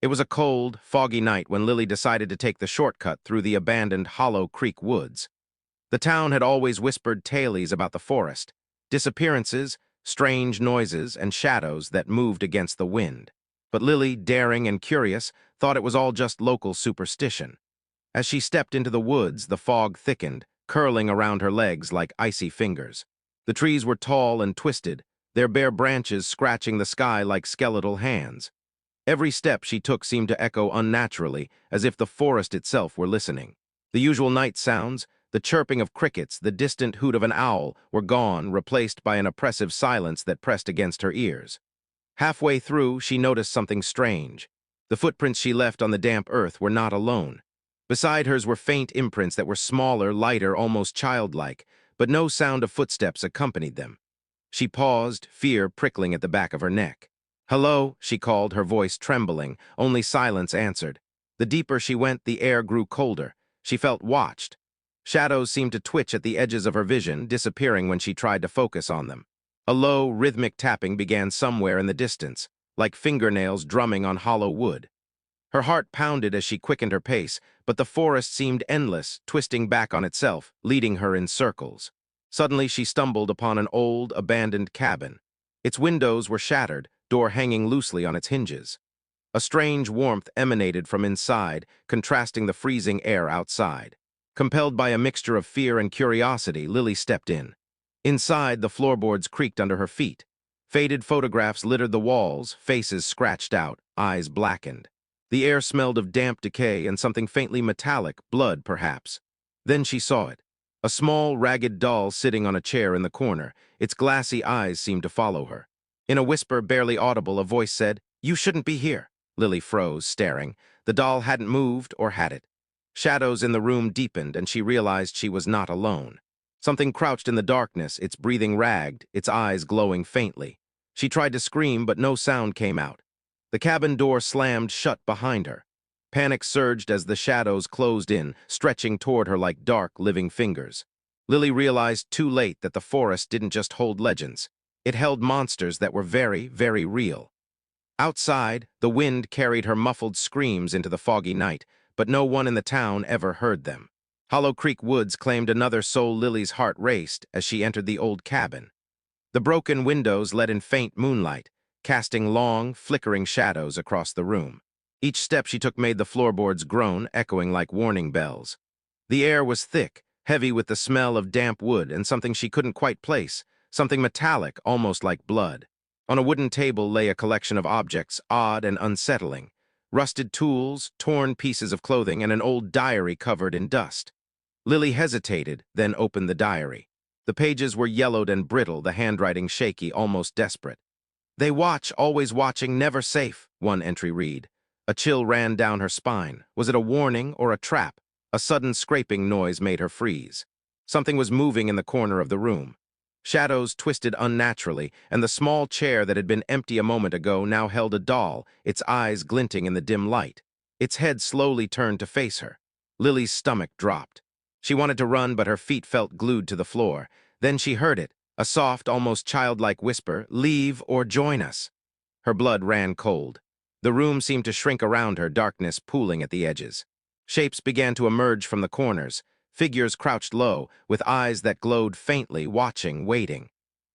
It was a cold, foggy night when Lily decided to take the shortcut through the abandoned Hollow Creek woods. The town had always whispered tales about the forest, disappearances, strange noises, and shadows that moved against the wind. But Lily, daring and curious, thought it was all just local superstition. As she stepped into the woods, the fog thickened, curling around her legs like icy fingers. The trees were tall and twisted, their bare branches scratching the sky like skeletal hands. Every step she took seemed to echo unnaturally, as if the forest itself were listening. The usual night sounds, the chirping of crickets, the distant hoot of an owl, were gone, replaced by an oppressive silence that pressed against her ears. Halfway through, she noticed something strange. The footprints she left on the damp earth were not alone. Beside hers were faint imprints that were smaller, lighter, almost childlike, but no sound of footsteps accompanied them. She paused, fear prickling at the back of her neck. "Hello," she called, her voice trembling. Only silence answered. The deeper she went, the air grew colder. She felt watched. Shadows seemed to twitch at the edges of her vision, disappearing when she tried to focus on them. A low, rhythmic tapping began somewhere in the distance, like fingernails drumming on hollow wood. Her heart pounded as she quickened her pace, but the forest seemed endless, twisting back on itself, leading her in circles. Suddenly she stumbled upon an old, abandoned cabin. Its windows were shattered, door hanging loosely on its hinges. A strange warmth emanated from inside, contrasting the freezing air outside. Compelled by a mixture of fear and curiosity, Lily stepped in. Inside, the floorboards creaked under her feet. Faded photographs littered the walls, faces scratched out, eyes blackened. The air smelled of damp decay and something faintly metallic, blood perhaps. Then she saw it. A small, ragged doll sitting on a chair in the corner. Its glassy eyes seemed to follow her. In a whisper barely audible, a voice said, "You shouldn't be here." Lily froze, staring. The doll hadn't moved, or had it? Shadows in the room deepened, and she realized she was not alone. Something crouched in the darkness, its breathing ragged, its eyes glowing faintly. She tried to scream, but no sound came out. The cabin door slammed shut behind her. Panic surged as the shadows closed in, stretching toward her like dark, living fingers. Lily realized too late that the forest didn't just hold legends. It held monsters that were very, very real. Outside, the wind carried her muffled screams into the foggy night, but no one in the town ever heard them. Hollow Creek Woods claimed another soul. Lily's heart raced as she entered the old cabin. The broken windows let in faint moonlight, casting long, flickering shadows across the room. Each step she took made the floorboards groan, echoing like warning bells. The air was thick, heavy with the smell of damp wood and something she couldn't quite place, something metallic, almost like blood. On a wooden table lay a collection of objects, odd and unsettling. Rusted tools, torn pieces of clothing, and an old diary covered in dust. Lily hesitated, then opened the diary. The pages were yellowed and brittle, the handwriting shaky, almost desperate. "They watch, always watching, never safe," one entry read. A chill ran down her spine. Was it a warning or a trap? A sudden scraping noise made her freeze. Something was moving in the corner of the room. Shadows twisted unnaturally, and the small chair that had been empty a moment ago now held a doll, its eyes glinting in the dim light. Its head slowly turned to face her. Lily's stomach dropped. She wanted to run, but her feet felt glued to the floor. Then she heard it, a soft, almost childlike whisper, "Leave or join us." Her blood ran cold. The room seemed to shrink around her, darkness pooling at the edges. Shapes began to emerge from the corners. Figures crouched low, with eyes that glowed faintly, watching, waiting.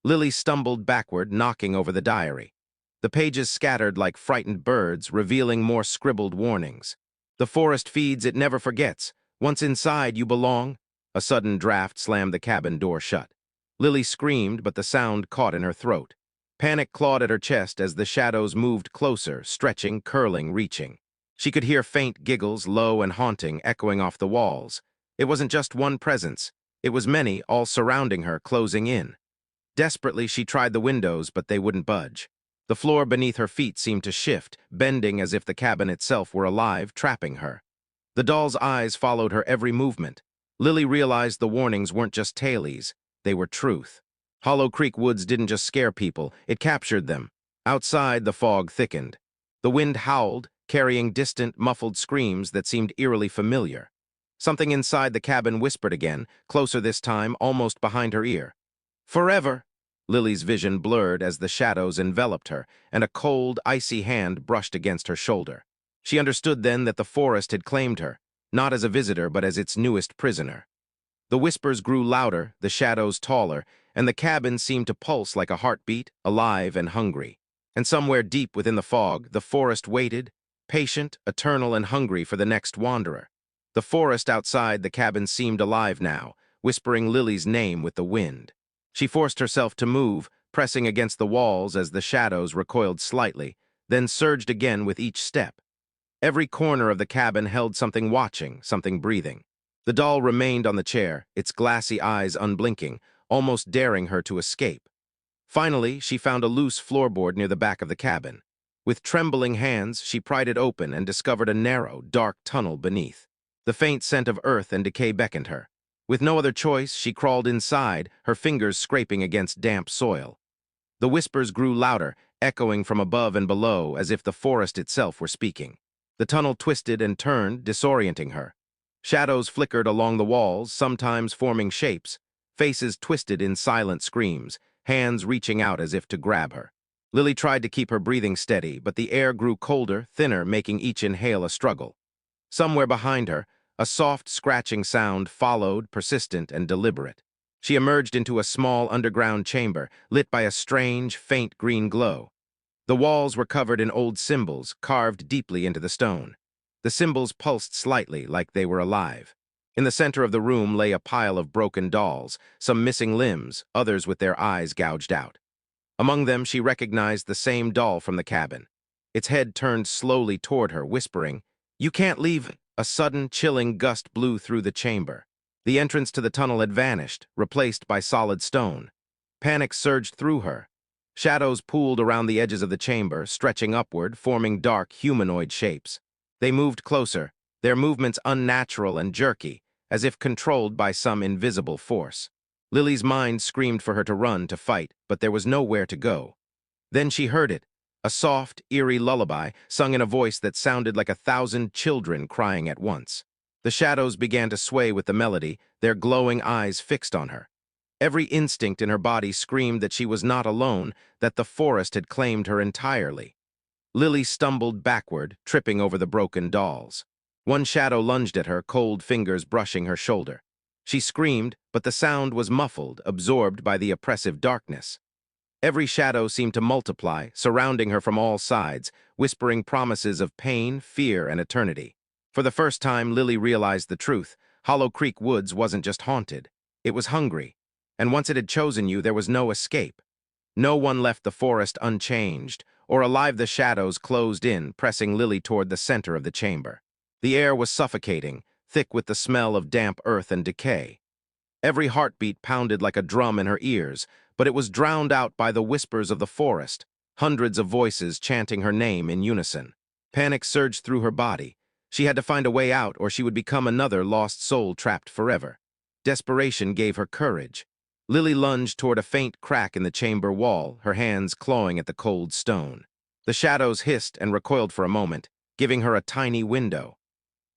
Lily stumbled backward, knocking over the diary. The pages scattered like frightened birds, revealing more scribbled warnings. "The forest feeds, it never forgets. Once inside, you belong." A sudden draft slammed the cabin door shut. Lily screamed, but the sound caught in her throat. Panic clawed at her chest as the shadows moved closer, stretching, curling, reaching. She could hear faint giggles, low and haunting, echoing off the walls. It wasn't just one presence. It was many, all surrounding her, closing in. Desperately, she tried the windows, but they wouldn't budge. The floor beneath her feet seemed to shift, bending as if the cabin itself were alive, trapping her. The doll's eyes followed her every movement. Lily realized the warnings weren't just tales, they were truth. Hollow Creek Woods didn't just scare people, it captured them. Outside, the fog thickened. The wind howled, carrying distant, muffled screams that seemed eerily familiar. Something inside the cabin whispered again, closer this time, almost behind her ear. "Forever!" Lily's vision blurred as the shadows enveloped her, and a cold, icy hand brushed against her shoulder. She understood then that the forest had claimed her, not as a visitor but as its newest prisoner. The whispers grew louder, the shadows taller, and the cabin seemed to pulse like a heartbeat, alive and hungry. And somewhere deep within the fog, the forest waited, patient, eternal, and hungry for the next wanderer. The forest outside the cabin seemed alive now, whispering Lily's name with the wind. She forced herself to move, pressing against the walls as the shadows recoiled slightly, then surged again with each step. Every corner of the cabin held something watching, something breathing. The doll remained on the chair, its glassy eyes unblinking, almost daring her to escape. Finally, she found a loose floorboard near the back of the cabin. With trembling hands, she pried it open and discovered a narrow, dark tunnel beneath. The faint scent of earth and decay beckoned her. With no other choice, she crawled inside, her fingers scraping against damp soil. The whispers grew louder, echoing from above and below as if the forest itself were speaking. The tunnel twisted and turned, disorienting her. Shadows flickered along the walls, sometimes forming shapes. Faces twisted in silent screams, hands reaching out as if to grab her. Lily tried to keep her breathing steady, but the air grew colder, thinner, making each inhale a struggle. Somewhere behind her, a soft, scratching sound followed, persistent and deliberate. She emerged into a small underground chamber, lit by a strange, faint green glow. The walls were covered in old symbols, carved deeply into the stone. The symbols pulsed slightly, like they were alive. In the center of the room lay a pile of broken dolls, some missing limbs, others with their eyes gouged out. Among them, she recognized the same doll from the cabin. Its head turned slowly toward her, whispering, "You can't leave." A sudden, chilling gust blew through the chamber. The entrance to the tunnel had vanished, replaced by solid stone. Panic surged through her. Shadows pooled around the edges of the chamber, stretching upward, forming dark, humanoid shapes. They moved closer, their movements unnatural and jerky, as if controlled by some invisible force. Lily's mind screamed for her to run, to fight, but there was nowhere to go. Then she heard it, a soft, eerie lullaby sung in a voice that sounded like 1,000 children crying at once. The shadows began to sway with the melody, their glowing eyes fixed on her. Every instinct in her body screamed that she was not alone, that the forest had claimed her entirely. Lily stumbled backward, tripping over the broken dolls. One shadow lunged at her, cold fingers brushing her shoulder. She screamed, but the sound was muffled, absorbed by the oppressive darkness. Every shadow seemed to multiply, surrounding her from all sides, whispering promises of pain, fear, and eternity. For the first time, Lily realized the truth. Hollow Creek Woods wasn't just haunted. It was hungry. And once it had chosen you, there was no escape. No one left the forest unchanged, or alive the shadows closed in, pressing Lily toward the center of the chamber. The air was suffocating, thick with the smell of damp earth and decay. Every heartbeat pounded like a drum in her ears, but it was drowned out by the whispers of the forest, hundreds of voices chanting her name in unison. Panic surged through her body. She had to find a way out, or she would become another lost soul trapped forever. Desperation gave her courage. Lily lunged toward a faint crack in the chamber wall, her hands clawing at the cold stone. The shadows hissed and recoiled for a moment, giving her a tiny window.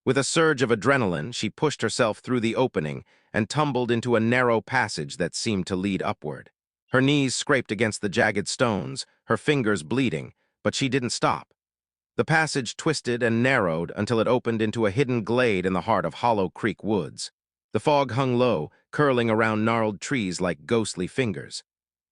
With a surge of adrenaline, she pushed herself through the opening and tumbled into a narrow passage that seemed to lead upward. Her knees scraped against the jagged stones, her fingers bleeding, but she didn't stop. The passage twisted and narrowed until it opened into a hidden glade in the heart of Hollow Creek Woods. The fog hung low, curling around gnarled trees like ghostly fingers.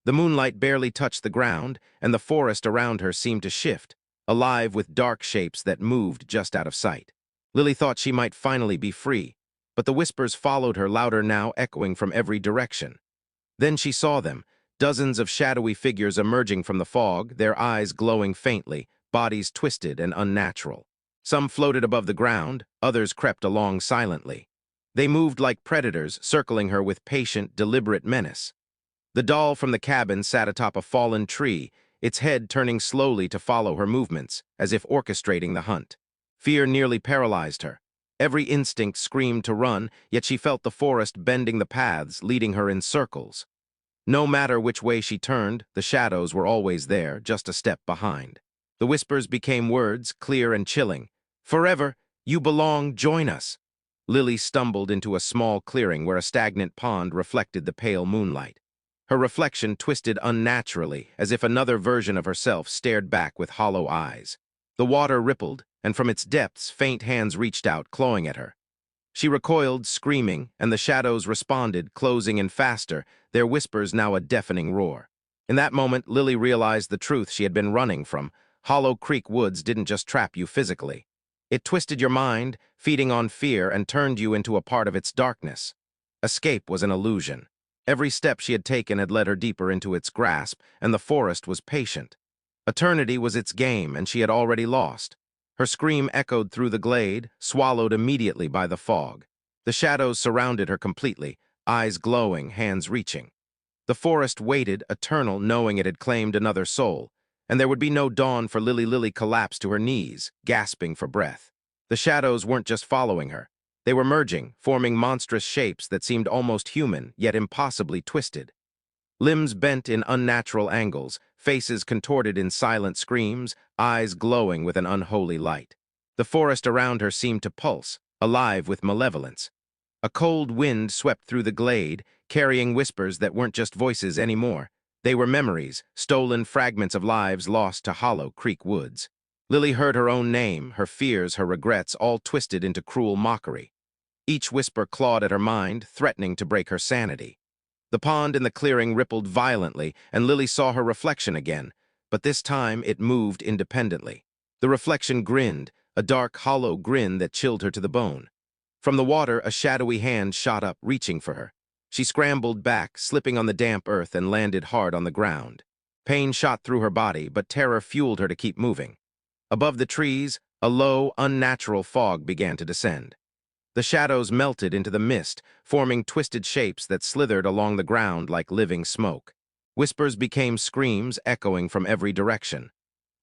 The moonlight barely touched the ground, and the forest around her seemed to shift, alive with dark shapes that moved just out of sight. Lily thought she might finally be free, but the whispers followed her, louder now, echoing from every direction. Then she saw them, dozens of shadowy figures emerging from the fog, their eyes glowing faintly, bodies twisted and unnatural. Some floated above the ground, others crept along silently. They moved like predators, circling her with patient, deliberate menace. The doll from the cabin sat atop a fallen tree, its head turning slowly to follow her movements, as if orchestrating the hunt. Fear nearly paralyzed her. Every instinct screamed to run, yet she felt the forest bending the paths, leading her in circles. No matter which way she turned, the shadows were always there, just a step behind. The whispers became words, clear and chilling. "Forever, you belong, join us." Lily stumbled into a small clearing where a stagnant pond reflected the pale moonlight. Her reflection twisted unnaturally, as if another version of herself stared back with hollow eyes. The water rippled, and from its depths, faint hands reached out, clawing at her. She recoiled, screaming, and the shadows responded, closing in faster, their whispers now a deafening roar. In that moment, Lily realized the truth she had been running from. Hollow Creek Woods didn't just trap you physically. It twisted your mind, feeding on fear, and turned you into a part of its darkness. Escape was an illusion. Every step she had taken had led her deeper into its grasp, and the forest was patient. Eternity was its game, and she had already lost. Her scream echoed through the glade, swallowed immediately by the fog. The shadows surrounded her completely, eyes glowing, hands reaching. The forest waited, eternal, knowing it had claimed another soul, and there would be no dawn for Lily. Lily collapsed to her knees, gasping for breath. The shadows weren't just following her. They were merging, forming monstrous shapes that seemed almost human, yet impossibly twisted. Limbs bent in unnatural angles, faces contorted in silent screams, eyes glowing with an unholy light. The forest around her seemed to pulse, alive with malevolence. A cold wind swept through the glade, carrying whispers that weren't just voices anymore. They were memories, stolen fragments of lives lost to Hollow Creek Woods. Lily heard her own name, her fears, her regrets, all twisted into cruel mockery. Each whisper clawed at her mind, threatening to break her sanity. The pond in the clearing rippled violently, and Lily saw her reflection again, but this time it moved independently. The reflection grinned, a dark, hollow grin that chilled her to the bone. From the water, a shadowy hand shot up, reaching for her. She scrambled back, slipping on the damp earth, and landed hard on the ground. Pain shot through her body, but terror fueled her to keep moving. Above the trees, a low, unnatural fog began to descend. The shadows melted into the mist, forming twisted shapes that slithered along the ground like living smoke. Whispers became screams, echoing from every direction.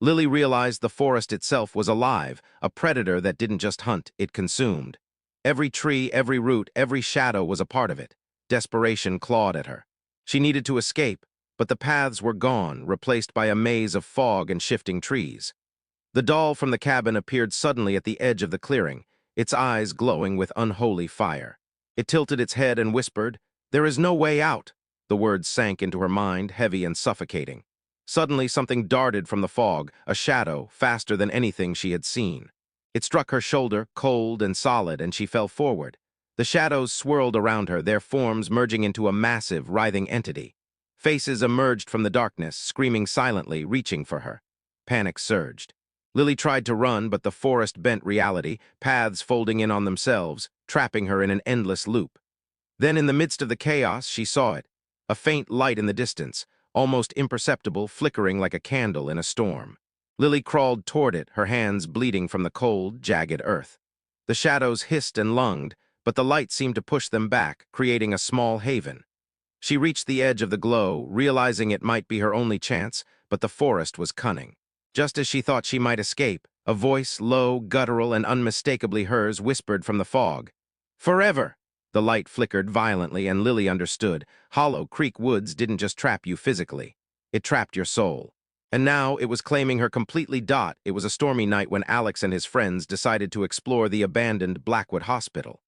Lily realized the forest itself was alive, a predator that didn't just hunt, it consumed. Every tree, every root, every shadow was a part of it. Desperation clawed at her. She needed to escape, but the paths were gone, replaced by a maze of fog and shifting trees. The doll from the cabin appeared suddenly at the edge of the clearing, its eyes glowing with unholy fire. It tilted its head and whispered, "There is no way out." The words sank into her mind, heavy and suffocating. Suddenly, something darted from the fog, a shadow, faster than anything she had seen. It struck her shoulder, cold and solid, and she fell forward. The shadows swirled around her, their forms merging into a massive, writhing entity. Faces emerged from the darkness, screaming silently, reaching for her. Panic surged. Lily tried to run, but the forest bent reality, paths folding in on themselves, trapping her in an endless loop. Then, in the midst of the chaos, she saw it, a faint light in the distance, almost imperceptible, flickering like a candle in a storm. Lily crawled toward it, her hands bleeding from the cold, jagged earth. The shadows hissed and lunged, but the light seemed to push them back, creating a small haven. She reached the edge of the glow, realizing it might be her only chance, but the forest was cunning. Just as she thought she might escape, a voice, low, guttural, and unmistakably hers, whispered from the fog. "Forever!" The light flickered violently, and Lily understood. Hollow Creek Woods didn't just trap you physically. It trapped your soul. And now it was claiming her completely. It was a stormy night when Alex and his friends decided to explore the abandoned Blackwood Hospital.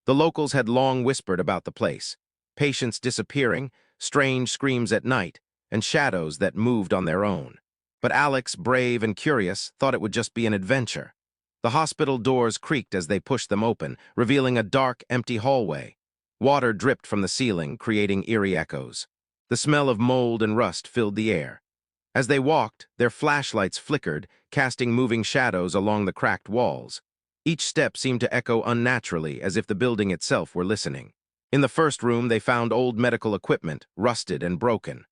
The locals had long whispered about the place. Patients disappearing, strange screams at night, and shadows that moved on their own. But Alex, brave and curious, thought it would just be an adventure. The hospital doors creaked as they pushed them open, revealing a dark, empty hallway. Water dripped from the ceiling, creating eerie echoes. The smell of mold and rust filled the air. As they walked, their flashlights flickered, casting moving shadows along the cracked walls. Each step seemed to echo unnaturally, as if the building itself were listening. In the first room, they found old medical equipment, rusted and broken.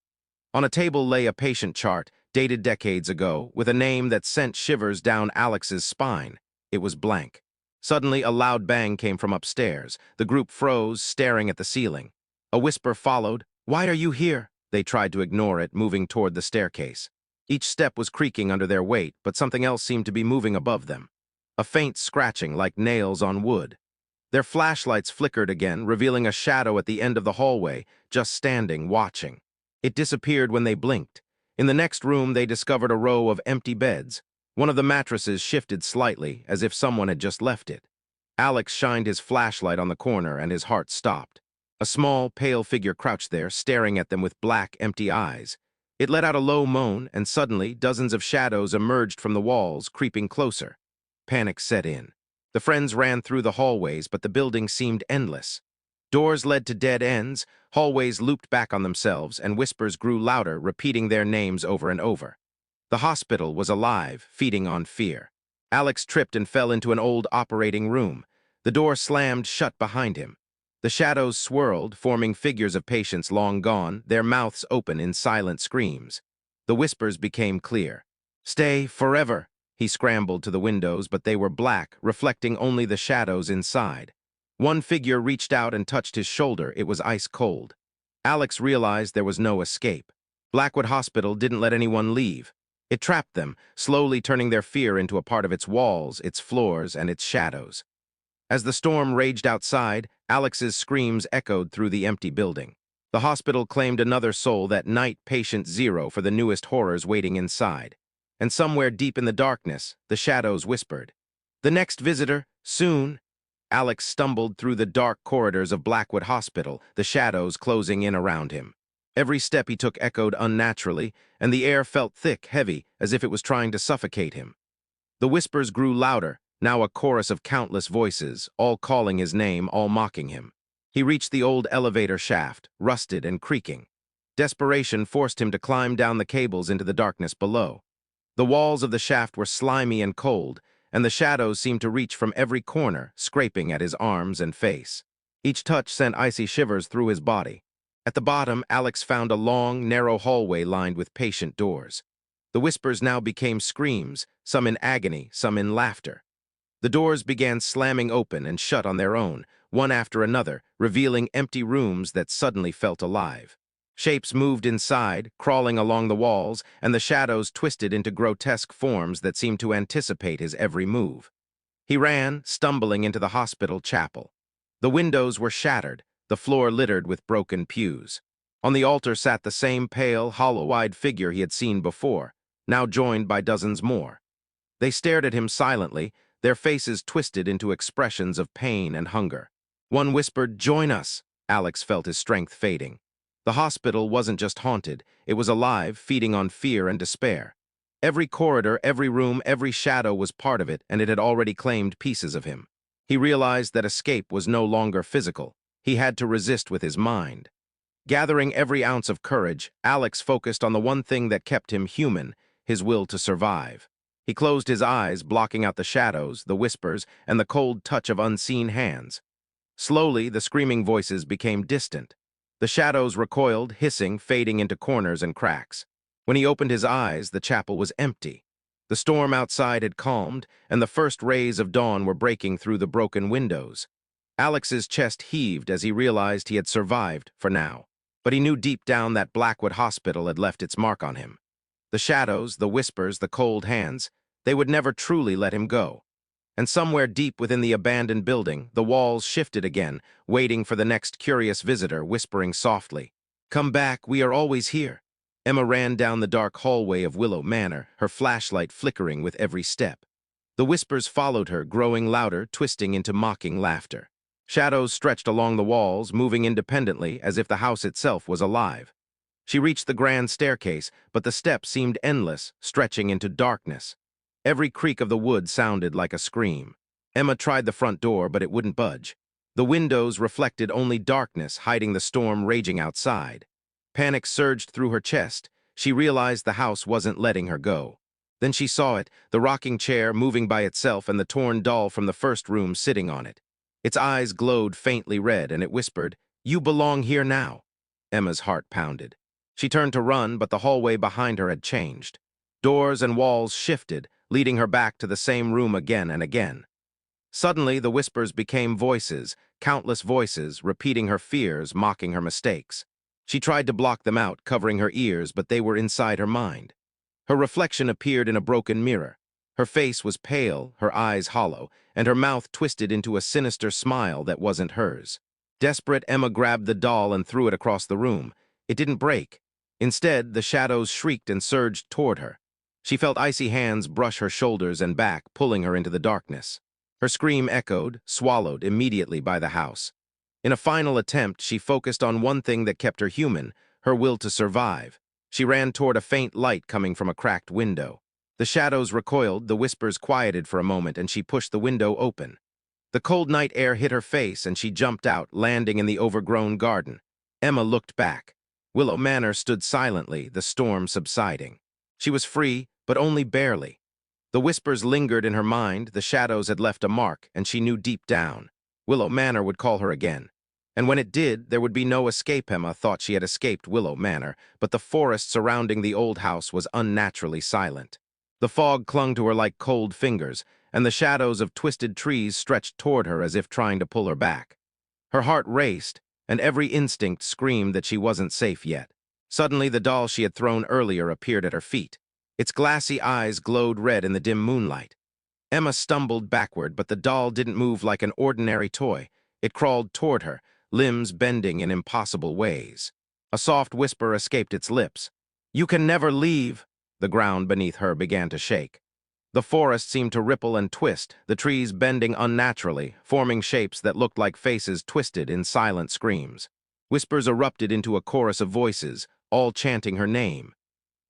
On a table lay a patient chart, dated decades ago, with a name that sent shivers down Alex's spine. It was blank. Suddenly, a loud bang came from upstairs. The group froze, staring at the ceiling. A whisper followed. "Why are you here?" They tried to ignore it, moving toward the staircase. Each step was creaking under their weight, but something else seemed to be moving above them. A faint scratching, like nails on wood. Their flashlights flickered again, revealing a shadow at the end of the hallway, just standing, watching. It disappeared when they blinked. In the next room, they discovered a row of empty beds. One of the mattresses shifted slightly, as if someone had just left it. Alex shined his flashlight on the corner, and his heart stopped. A small, pale figure crouched there, staring at them with black, empty eyes. It let out a low moan, and suddenly dozens of shadows emerged from the walls, creeping closer. Panic set in. The friends ran through the hallways, but the building seemed endless. Doors led to dead ends, hallways looped back on themselves, and whispers grew louder, repeating their names over and over. The hospital was alive, feeding on fear. Alex tripped and fell into an old operating room. The door slammed shut behind him. The shadows swirled, forming figures of patients long gone, their mouths open in silent screams. The whispers became clear. "Stay forever!" He scrambled to the windows, but they were black, reflecting only the shadows inside. One figure reached out and touched his shoulder. It was ice cold. Alex realized there was no escape. Blackwood Hospital didn't let anyone leave. It trapped them, slowly turning their fear into a part of its walls, its floors, and its shadows. As the storm raged outside, Alex's screams echoed through the empty building. The hospital claimed another soul, that night patient zero, for the newest horrors waiting inside. And somewhere deep in the darkness, the shadows whispered, "The next visitor, soon." Alex stumbled through the dark corridors of Blackwood Hospital, the shadows closing in around him. Every step he took echoed unnaturally, and the air felt thick, heavy, as if it was trying to suffocate him. The whispers grew louder, now a chorus of countless voices, all calling his name, all mocking him. He reached the old elevator shaft, rusted and creaking. Desperation forced him to climb down the cables into the darkness below. The walls of the shaft were slimy and cold, and the shadows seemed to reach from every corner, scraping at his arms and face. Each touch sent icy shivers through his body. At the bottom, Alex found a long, narrow hallway lined with patient doors. The whispers now became screams, some in agony, some in laughter. The doors began slamming open and shut on their own, one after another, revealing empty rooms that suddenly felt alive. Shapes moved inside, crawling along the walls, and the shadows twisted into grotesque forms that seemed to anticipate his every move. He ran, stumbling into the hospital chapel. The windows were shattered, the floor littered with broken pews. On the altar sat the same pale, hollow-eyed figure he had seen before, now joined by dozens more. They stared at him silently, their faces twisted into expressions of pain and hunger. One whispered, "Join us." Alex felt his strength fading. The hospital wasn't just haunted, it was alive, feeding on fear and despair. Every corridor, every room, every shadow was part of it, and it had already claimed pieces of him. He realized that escape was no longer physical. He had to resist with his mind. Gathering every ounce of courage, Alex focused on the one thing that kept him human, his will to survive. He closed his eyes, blocking out the shadows, the whispers, and the cold touch of unseen hands. Slowly, the screaming voices became distant. The shadows recoiled, hissing, fading into corners and cracks. When he opened his eyes, the chapel was empty. The storm outside had calmed, and the first rays of dawn were breaking through the broken windows. Alex's chest heaved as he realized he had survived for now. But he knew deep down that Blackwood Hospital had left its mark on him. The shadows, the whispers, the cold hands, they would never truly let him go. And somewhere deep within the abandoned building, the walls shifted again, waiting for the next curious visitor, whispering softly, "Come back, we are always here." Emma ran down the dark hallway of Willow Manor, her flashlight flickering with every step. The whispers followed her, growing louder, twisting into mocking laughter. Shadows stretched along the walls, moving independently, as if the house itself was alive. She reached the grand staircase, but the steps seemed endless, stretching into darkness. Every creak of the wood sounded like a scream. Emma tried the front door, but it wouldn't budge. The windows reflected only darkness, hiding the storm raging outside. Panic surged through her chest. She realized the house wasn't letting her go. Then she saw it, the rocking chair moving by itself and the torn doll from the first room sitting on it. Its eyes glowed faintly red, and it whispered, "You belong here now." Emma's heart pounded. She turned to run, but the hallway behind her had changed. Doors and walls shifted, leading her back to the same room again and again. Suddenly, the whispers became voices, countless voices, repeating her fears, mocking her mistakes. She tried to block them out, covering her ears, but they were inside her mind. Her reflection appeared in a broken mirror. Her face was pale, her eyes hollow, and her mouth twisted into a sinister smile that wasn't hers. Desperate, Emma grabbed the doll and threw it across the room. It didn't break. Instead, the shadows shrieked and surged toward her. She felt icy hands brush her shoulders and back, pulling her into the darkness. Her scream echoed, swallowed immediately by the house. In a final attempt, she focused on one thing that kept her human, her will to survive. She ran toward a faint light coming from a cracked window. The shadows recoiled, the whispers quieted for a moment, and she pushed the window open. The cold night air hit her face, and she jumped out, landing in the overgrown garden. Emma looked back. Willow Manor stood silently, the storm subsiding. She was free, but only barely. The whispers lingered in her mind, the shadows had left a mark, and she knew deep down Willow Manor would call her again. And when it did, there would be no escape. Emma thought she had escaped Willow Manor, but the forest surrounding the old house was unnaturally silent. The fog clung to her like cold fingers, and the shadows of twisted trees stretched toward her as if trying to pull her back. Her heart raced, and every instinct screamed that she wasn't safe yet. Suddenly, the doll she had thrown earlier appeared at her feet. Its glassy eyes glowed red in the dim moonlight. Emma stumbled backward, but the doll didn't move like an ordinary toy. It crawled toward her, limbs bending in impossible ways. A soft whisper escaped its lips. "You can never leave." The ground beneath her began to shake. The forest seemed to ripple and twist, the trees bending unnaturally, forming shapes that looked like faces twisted in silent screams. Whispers erupted into a chorus of voices, all chanting her name.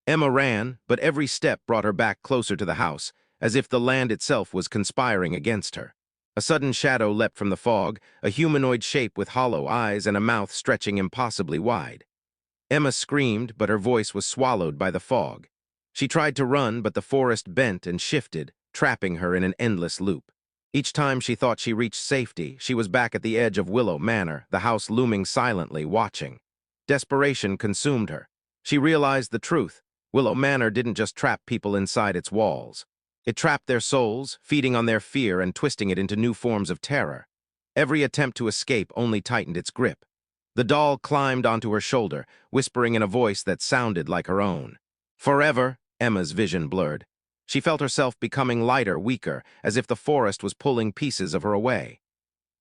Emma ran, but every step brought her back closer to the house, as if the land itself was conspiring against her. A sudden shadow leapt from the fog, a humanoid shape with hollow eyes and a mouth stretching impossibly wide. Emma screamed, but her voice was swallowed by the fog. She tried to run, but the forest bent and shifted, trapping her in an endless loop. Each time she thought she reached safety, she was back at the edge of Willow Manor, the house looming silently, watching. Desperation consumed her. She realized the truth. Willow Manor didn't just trap people inside its walls. It trapped their souls, feeding on their fear and twisting it into new forms of terror. Every attempt to escape only tightened its grip. The doll climbed onto her shoulder, whispering in a voice that sounded like her own. "Forever." Emma's vision blurred. She felt herself becoming lighter, weaker, as if the forest was pulling pieces of her away.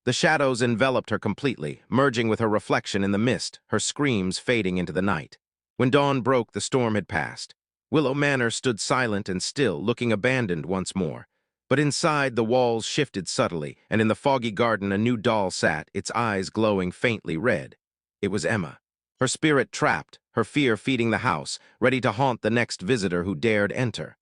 The shadows enveloped her completely, merging with her reflection in the mist, her screams fading into the night. When dawn broke, the storm had passed. Willow Manor stood silent and still, looking abandoned once more. But inside, the walls shifted subtly, and in the foggy garden a new doll sat, its eyes glowing faintly red. It was Emma. Her spirit trapped, her fear feeding the house, ready to haunt the next visitor who dared enter.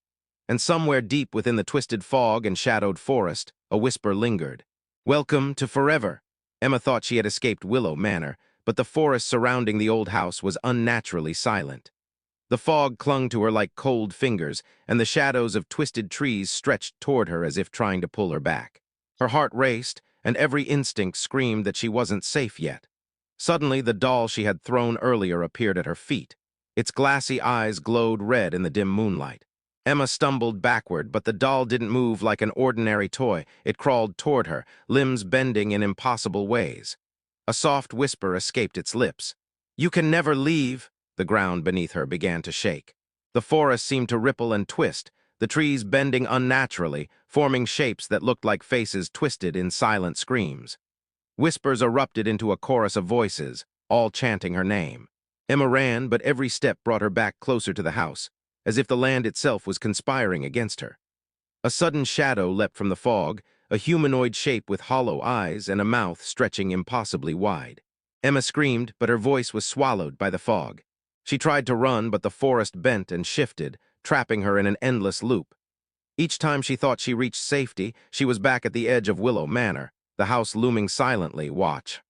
And somewhere deep within the twisted fog and shadowed forest, a whisper lingered. "Welcome to forever." Emma thought she had escaped Willow Manor, but the forest surrounding the old house was unnaturally silent. The fog clung to her like cold fingers, and the shadows of twisted trees stretched toward her as if trying to pull her back. Her heart raced, and every instinct screamed that she wasn't safe yet. Suddenly, the doll she had thrown earlier appeared at her feet. Its glassy eyes glowed red in the dim moonlight. Emma stumbled backward, but the doll didn't move like an ordinary toy. It crawled toward her, limbs bending in impossible ways. A soft whisper escaped its lips. "You can never leave." The ground beneath her began to shake. The forest seemed to ripple and twist, the trees bending unnaturally, forming shapes that looked like faces twisted in silent screams. Whispers erupted into a chorus of voices, all chanting her name. Emma ran, but every step brought her back closer to the house, as if the land itself was conspiring against her. A sudden shadow leapt from the fog, a humanoid shape with hollow eyes and a mouth stretching impossibly wide. Emma screamed, but her voice was swallowed by the fog. She tried to run, but the forest bent and shifted, trapping her in an endless loop. Each time she thought she reached safety, she was back at the edge of Willow Manor, the house looming silently, watch.